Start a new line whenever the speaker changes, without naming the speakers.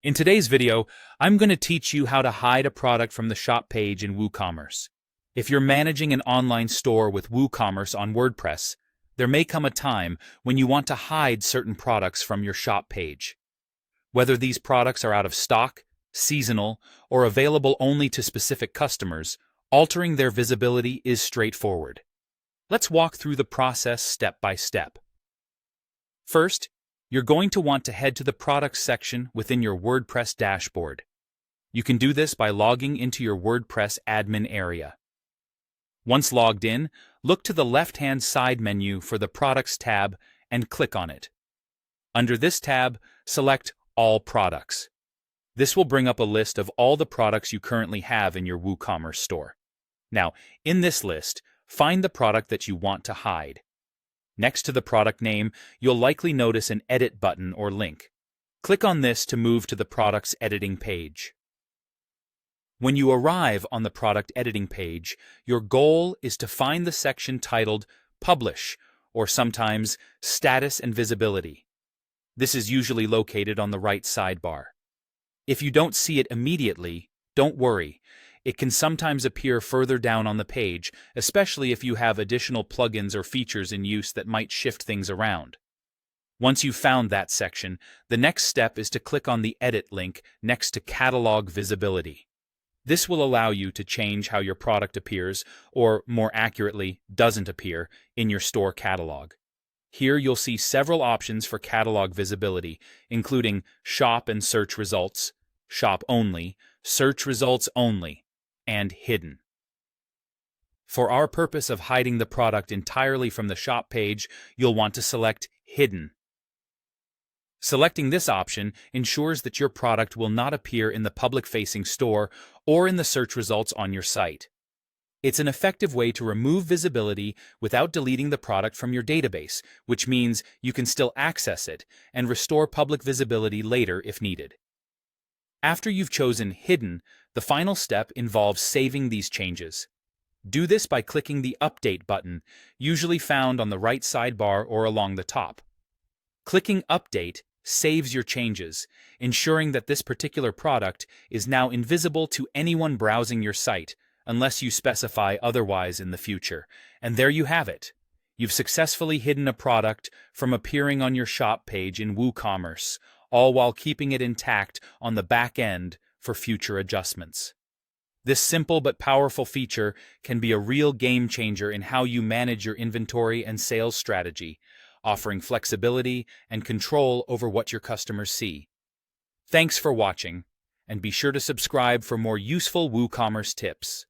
In today's video, I'm going to teach you how to hide a product from the shop page in WooCommerce. If you're managing an online store with WooCommerce on WordPress, there may come a time when you want to hide certain products from your shop page. Whether these products are out of stock, seasonal, or available only to specific customers, altering their visibility is straightforward. Let's walk through the process step by step. First, you're going to want to head to the Products section within your WordPress dashboard. You can do this by logging into your WordPress admin area. Once logged in, look to the left-hand side menu for the Products tab and click on it. Under this tab, select All Products. This will bring up a list of all the products you currently have in your WooCommerce store. Now, in this list, find the product that you want to hide. Next to the product name, you'll likely notice an Edit button or link. Click on this to move to the product's editing page. When you arrive on the product editing page, your goal is to find the section titled Publish, or sometimes Status and Visibility. This is usually located on the right sidebar. If you don't see it immediately, don't worry. It can sometimes appear further down on the page, especially if you have additional plugins or features in use that might shift things around. Once you've found that section, the next step is to click on the Edit link next to Catalog Visibility. This will allow you to change how your product appears, or more accurately, doesn't appear, in your store catalog. Here you'll see several options for catalog visibility, including Shop and Search Results, Shop Only, Search Results Only, and Hidden. For our purpose of hiding the product entirely from the shop page, you'll want to select Hidden. Selecting this option ensures that your product will not appear in the public-facing store or in the search results on your site. It's an effective way to remove visibility without deleting the product from your database, which means you can still access it and restore public visibility later if needed. After you've chosen Hidden, the final step involves saving these changes. Do this by clicking the Update button, usually found on the right sidebar or along the top. Clicking Update saves your changes, ensuring that this particular product is now invisible to anyone browsing your site, unless you specify otherwise in the future. And there you have it. You've successfully hidden a product from appearing on your shop page in WooCommerce, all while keeping it intact on the back end for future adjustments. This simple but powerful feature can be a real game changer in how you manage your inventory and sales strategy, offering flexibility and control over what your customers see. Thanks for watching, and be sure to subscribe for more useful WooCommerce tips.